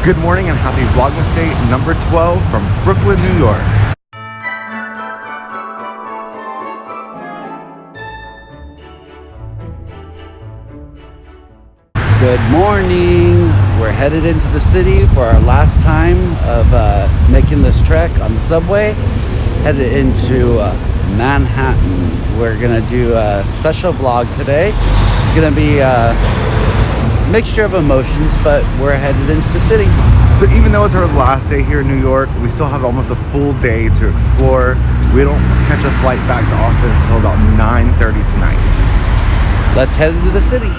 Good morning and happy Vlogmas Day number 12 from Brooklyn, New York. Good morning. We're headed into the city for our last time of making this trek on the subway. Headed into Manhattan. We're gonna do a special vlog today. It's gonna be a mixture of emotions, but we're headed into the city. So even though it's our last day here in New York, we still have almost a full day to explore. We don't catch a flight back to Austin until about 9:30 tonight. Let's head into the city.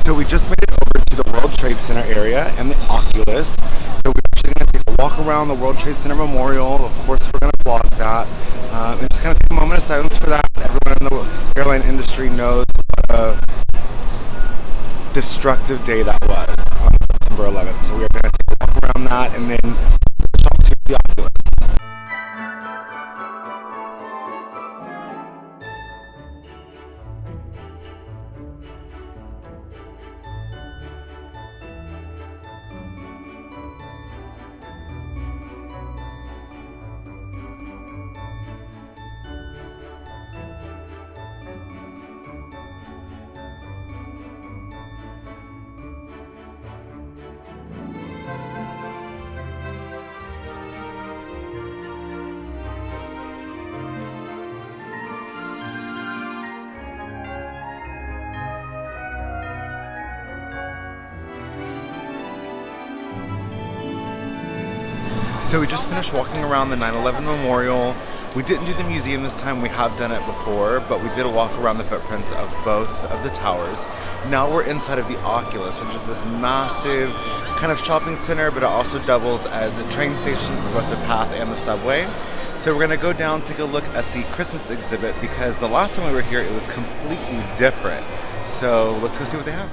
So we just made it over to the World Trade Center area and the Oculus. So we're actually going to take a walk around the World Trade Center Memorial. Of course, we're going to vlog that. And just kind of take a moment of silence for that. Everyone in the airline industry knows what a destructive day that was on September 11th. So we are going to take a walk around that and then finish off to the Oculus. So we just finished walking around the 9/11 Memorial. We didn't do the museum this time, we have done it before, but we did walk around the footprints of both of the towers. Now we're inside of the Oculus, which is this massive kind of shopping center, but it also doubles as a train station for both the path and the subway. So we're gonna go down, take a look at the Christmas exhibit, because the last time we were here, it was completely different. So let's go see what they have.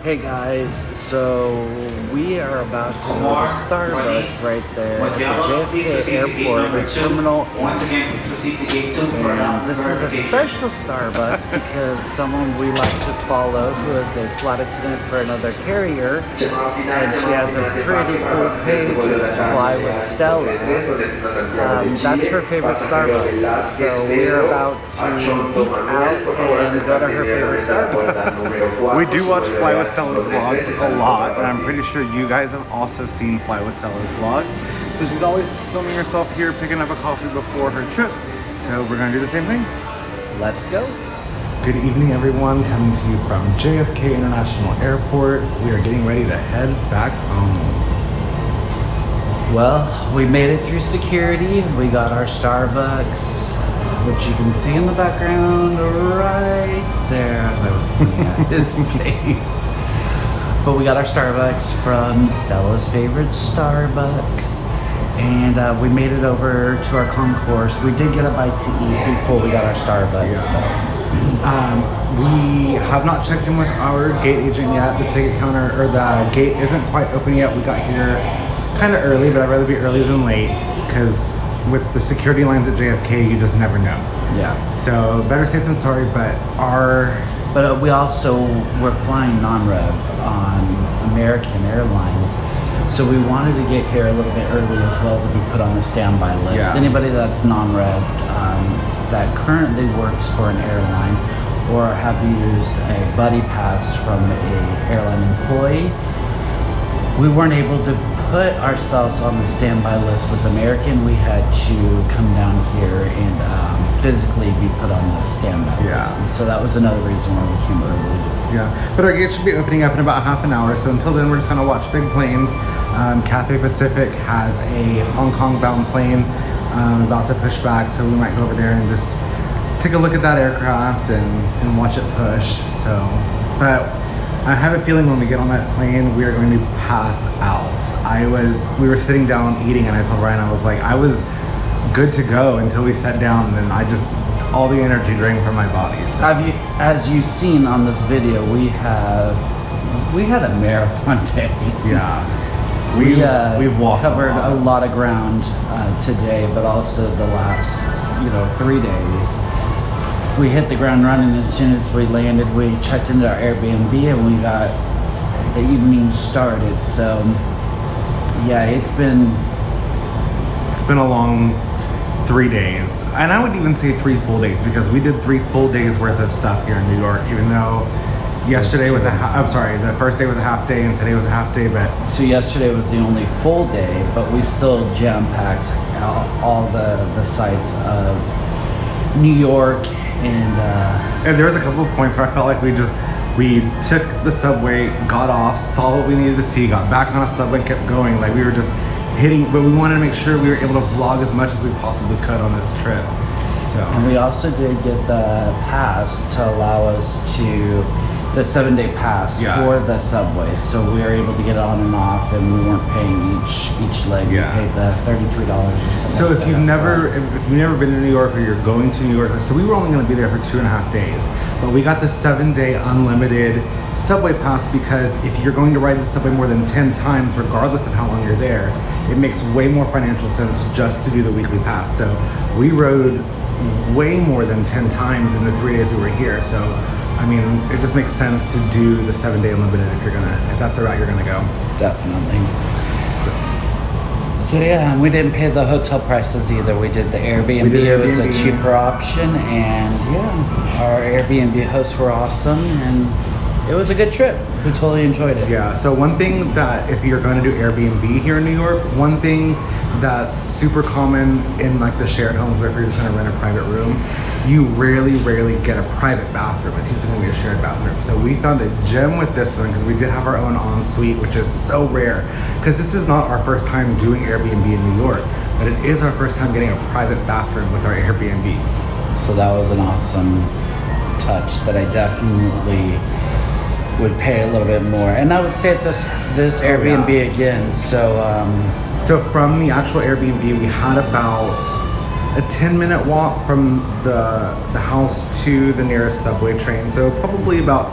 Hey guys, so we are about to go to Starbucks right there at the JFK Airport at Terminal 8. And this is a special Starbucks because someone we like to follow who is a flight attendant for another carrier, and she has a pretty cool page, it's Fly with Stella. That's her favorite Starbucks, so we're about to geek out and go to her favorite Starbucks. We do watch Fly with Stella's vlogs a lot, and I'm pretty sure you guys have also seen Fly with Stella's vlogs. So she's always filming herself here, picking up a coffee before her trip. So we're gonna do the same thing. Let's go. Good evening, everyone. Coming to you from JFK International Airport. We are getting ready to head back home. Well, we made it through security. We got our Starbucks, which you can see in the background right there as I was pointing at his face. But we got our Starbucks from Stella's favorite Starbucks. And we made it over to our concourse. We did get a bite to eat before we got our Starbucks though. We have not checked in with our gate agent yet. The ticket counter, or the gate isn't quite open yet. We got here kind of early, but I'd rather be early than late because with the security lines at JFK, you just never know. Yeah. So better safe than sorry, but we also were flying non-rev on American Airlines, so we wanted to get here a little bit early as well to be put on the standby list. Yeah. Anybody that's non-rev that currently works for an airline or have used a buddy pass from a airline employee, we weren't able to put ourselves on the standby list with American. We had to come down here and physically be put on the standby list. And so that was another reason why we came early. Yeah, but our gate should be opening up in about half an hour. So until then, we're just gonna watch big planes. Cathay Pacific has a Hong Kong bound plane about to push back. So we might go over there and just take a look at that aircraft and watch it push. So, but I have a feeling when we get on that plane, we are going to pass out. We were sitting down eating, and I told Ryan, I was like, I was good to go until we sat down, and then all the energy drained from my body. So. As you've seen on this video, we had a marathon day. Yeah. We've covered a lot of ground today, but also the last 3 days. We hit the ground running as soon as we landed. We checked into our Airbnb and we got the evening started. So yeah, it's been a long 3 days, and I would even say 3 full days because we did 3 full days worth of stuff here in New York. Even though yesterday was the first day was a half day and today was a half day. But so yesterday was the only full day, but we still jam-packed all the sites of New York. And there was a couple of points where I felt like we took the subway, got off, saw what we needed to see, got back on a subway, and kept going. Like we were just hitting, but we wanted to make sure we were able to vlog as much as we possibly could on this trip. So. And we also did get the pass to allow us to the 7-day pass for the subway, so we were able to get on and off, and we weren't paying each leg. Yeah. We paid the $33 or something. So if you've never been to New York or you're going to New York, so we were only going to be there for 2.5 days, but we got the 7-day unlimited subway pass because if you're going to ride the subway more than 10 times, regardless of how long you're there, it makes way more financial sense just to do the weekly pass. So we rode way more than 10 times in the 3 days we were here. So I mean, it just makes sense to do the 7-day unlimited if that's the route you're gonna go. Definitely. So yeah, we didn't pay the hotel prices either. We did the Airbnb. It was a cheaper option, and yeah, our Airbnb hosts were awesome, and it was a good trip. We totally enjoyed it. Yeah, so one thing that if you're going to do Airbnb here in New York, one thing that's super common in like the shared homes where if you're just gonna rent a private room, you rarely get a private bathroom. It's usually gonna be a shared bathroom. So we found a gem with this one because we did have our own ensuite, which is so rare. Because this is not our first time doing Airbnb in New York, but it is our first time getting a private bathroom with our Airbnb. So that was an awesome touch that I definitely would pay a little bit more, and I would stay at this Airbnb again. So from the actual Airbnb, we had about a 10-minute walk from the house to the nearest subway train. So probably about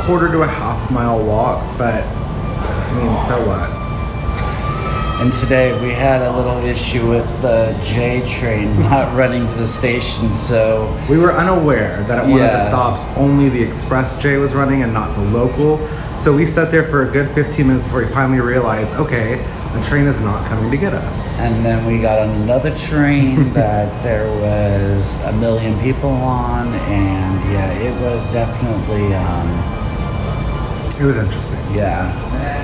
quarter to a half mile walk, but I mean, so what? And today we had a little issue with the J train not running to the station, so We were unaware that at one of the Yeah. stops only the express J was running and not the local. So we sat there for a good 15 minutes before we finally realized, okay, the train is not coming to get us. and then we got on another train that there was a million people on, and yeah, it was definitely It was interesting. yeah.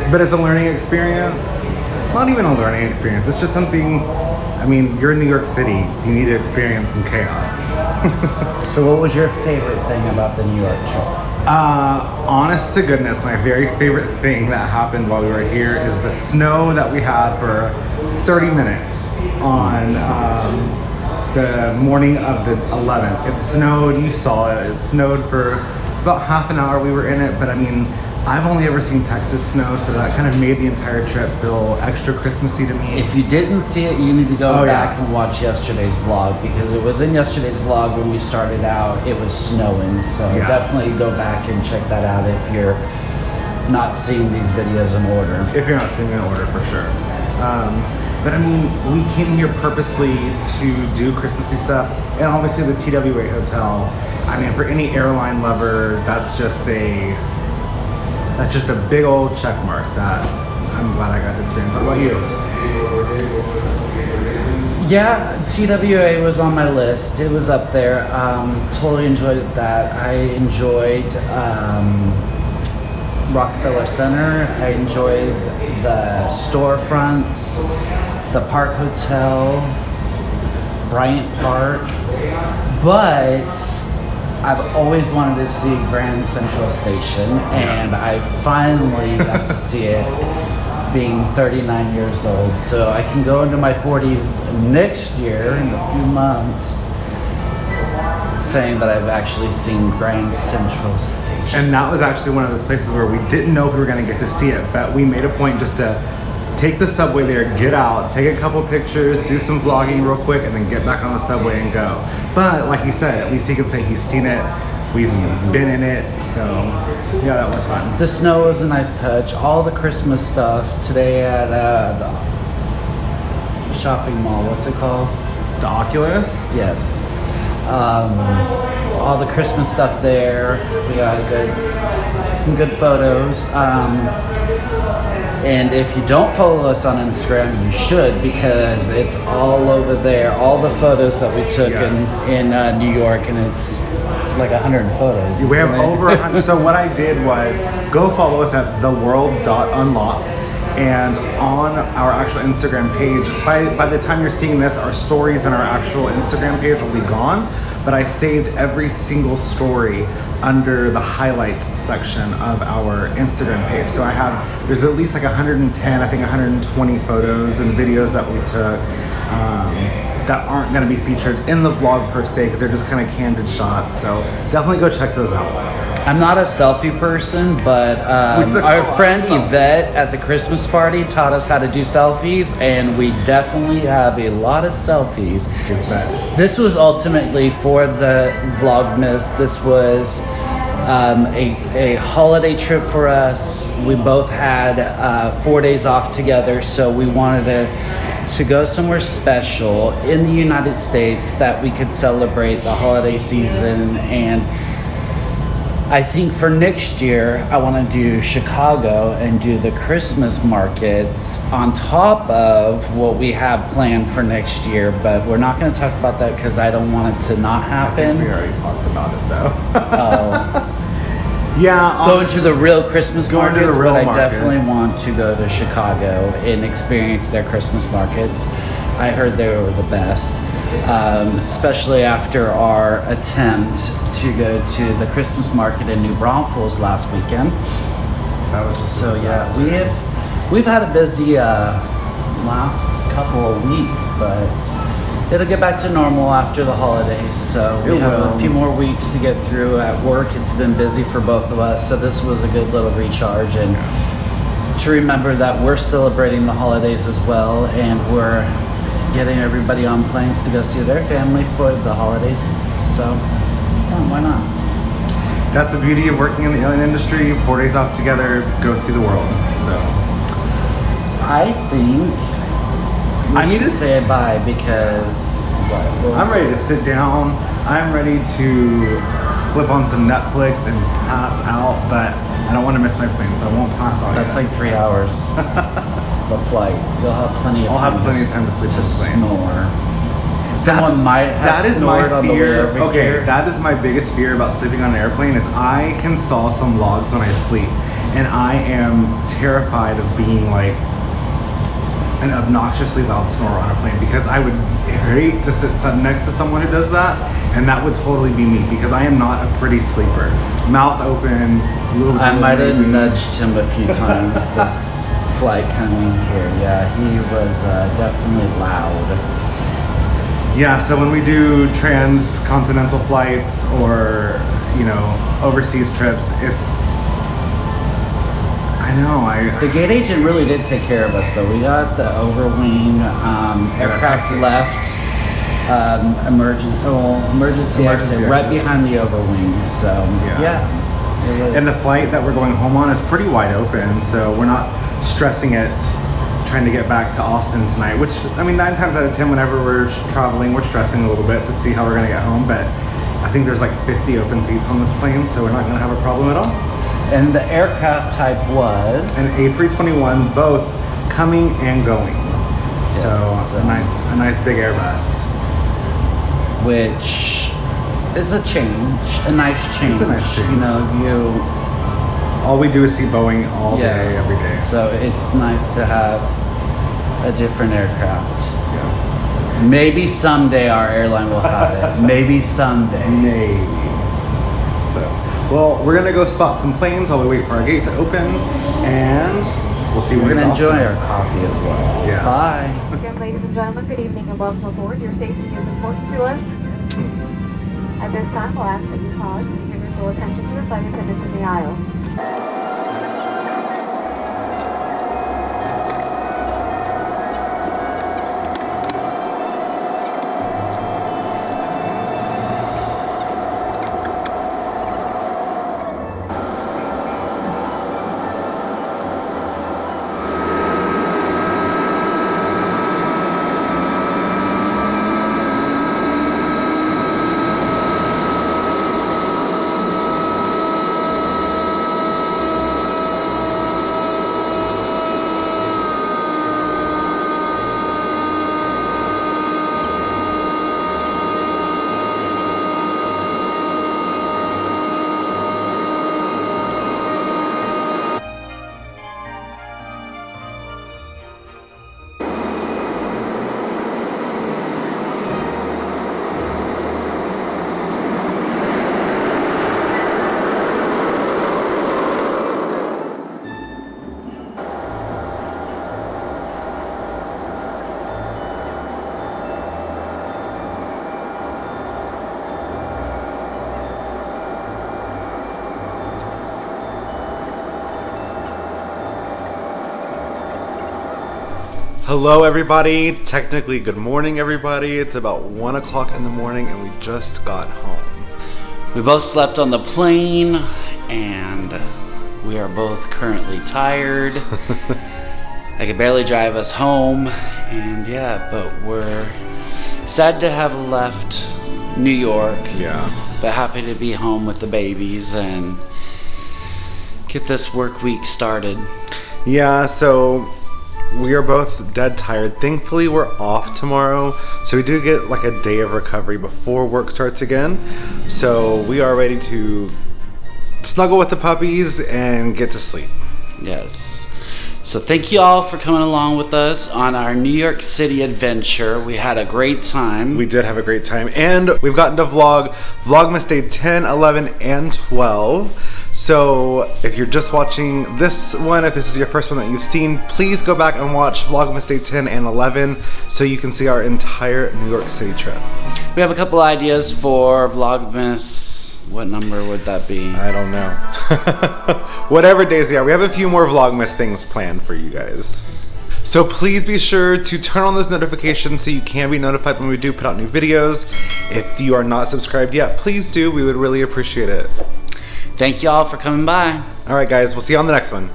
But it's a learning experience. Not even a learning experience. It's just something, I mean, you're in New York City. You need to experience some chaos. So what was your favorite thing about the New York trip? Honest to goodness, my very favorite thing that happened while we were here is the snow that we had for 30 minutes on the morning of the 11th. It snowed, you saw it. It snowed for about half an hour we were in it, but I mean, I've only ever seen Texas snow, so that kind of made the entire trip feel extra Christmassy to me. If you didn't see it, you need to go Oh, back yeah. and watch yesterday's vlog, because it was in yesterday's vlog when we started out, it was snowing. So Yeah. definitely go back and check that out if you're not seeing these videos in order. If you're not seeing an order, for sure. But I mean, we came here purposely to do Christmassy stuff, and obviously the TWA hotel. I mean, for any airline lover, that's just a big old check mark that I'm glad I got to experience. What about you? Yeah, TWA was on my list. It was up there. Totally enjoyed that. I enjoyed Rockefeller Center. I enjoyed the storefronts, the Park Hotel, Bryant Park. But I've always wanted to see Grand Central Station, and I finally got to see it being 39 years old. So I can go into my 40s next year in a few months saying that I've actually seen Grand Central Station. And that was actually one of those places where we didn't know if we were going to get to see it, but we made a point just to take the subway there, get out, take a couple pictures, do some vlogging real quick, and then get back on the subway and go. But like you said, at least he can say he's seen it, we've been in it, so yeah, that was fun. The snow was a nice touch. All the Christmas stuff today at the shopping mall. What's it called? The Oculus? Yes. All the Christmas stuff there. We got some good photos. And if you don't follow us on Instagram, you should, because it's all over there. All the photos that we took Yes. in New York, and it's like 100 photos. We have isn't it? over 100. So what I did was go follow us at theworld.unlocked, and on our actual Instagram page, by the time you're seeing this, our stories and our actual Instagram page will be gone, but I saved every single story under the highlights section of our Instagram page. So there's at least like 110, I think 120 photos and videos that we took that aren't going to be featured in the vlog per se, because they're just kind of candid shots. So definitely go check those out. I'm not a selfie person, but We took a our lot of friend selfies. Yvette at the Christmas party taught us how to do selfies, and we definitely have a lot of selfies. Is that This was ultimately for the Vlogmas. This was a holiday trip for us. We both had 4 days off together, so we wanted to go somewhere special in the United States that we could celebrate the holiday season. And I think for next year, I want to do Chicago and do the Christmas markets on top of what we have planned for next year. But we're not going to talk about that because I don't want it to not we happen. already talked about it though. Oh, Yeah, going to the real Christmas Going to the markets, real but I markets. definitely want to go to Chicago and experience their Christmas markets. I heard they were the best, especially after our attempt to go to the Christmas market in New Braunfels last weekend. that was So yeah, we've had a busy last couple of weeks, but it'll get back to normal after the holidays. So we It have will. a few more weeks to get through at work. It's been busy for both of us, so this was a good little recharge, and to remember that we're celebrating the holidays as well, and we're getting everybody on planes to go see their family for the holidays. So yeah, why not? that's the beauty of working in the alien industry. 4 days off together, go see the world. So I think I need to say bye because I'm ready to sit down. I'm ready to flip on some Netflix and pass out, but I don't want to miss my plane, so I won't pass out. That's yet. like 3 hours. The flight. You'll have plenty of I'll time. have plenty of time to sleep on the plane. Snore. Someone might have snored on the way over here. That is my biggest fear about sleeping on an airplane is I can saw some logs when I sleep, and I am terrified of being like an obnoxiously loud snorer on a plane because I would hate to sit next to someone who does that, and that would totally be me because I am not a pretty sleeper. Mouth open, little. I might have nudged him a few times this flight coming here. Yeah, he was definitely loud. Yeah, so when we do transcontinental flights or, you know, overseas trips, The gate agent really did take care of us though. We got the overwing aircraft left emergency exit right behind the overwing. So yeah. And the flight that we're going home on is pretty wide open, so we're not stressing it trying to get back to Austin tonight, which, I mean, 9 times out of 10, whenever we're traveling, we're stressing a little bit to see how we're gonna get home, but I think there's like 50 open seats on this plane, so we're not gonna have a problem at all. And the aircraft type was? An A321, both coming and going. So a nice big Airbus. Which is a nice change. It's a nice change. You know, all we do is see Boeing all day, every day. So it's nice to have a different aircraft. Yeah. Maybe someday our airline will have it. Maybe someday. Maybe. So, well, we're gonna go spot some planes while we wait for our gate to open, and we'll see. We're gonna enjoy our coffee as well. Yeah. Bye. Again, ladies and gentlemen, good evening and welcome aboard. Your safety is important to us. At this time, we'll ask that you pause and give your full attention to the flight attendants in the aisle. Hello everybody, technically good morning everybody. It's about 1 o'clock in the morning and we just got home. We both slept on the plane and we are both currently tired. I could barely drive us home, and yeah, but we're sad to have left New York. Yeah. But happy to be home with the babies and get this work week started. Yeah, so we are both dead tired. Thankfully, we're off tomorrow, so we do get like a day of recovery before work starts again. So we are ready to snuggle with the puppies and get to sleep. Yes. So thank you all for coming along with us on our New York City adventure. We had a great time. We did have a great time, and we've gotten to vlog Vlogmas Day 10, 11, and 12. So if you're just watching this one, if this is your first one that you've seen, please go back and watch Vlogmas Day 10 and 11 so you can see our entire New York City trip. We have a couple ideas for Vlogmas. What number would that be? I don't know. Whatever days they are. We have a few more Vlogmas things planned for you guys. So please be sure to turn on those notifications so you can be notified when we do put out new videos. If you are not subscribed yet, please do. We would really appreciate it. Thank you all for coming by. All right, guys, we'll see you on the next one.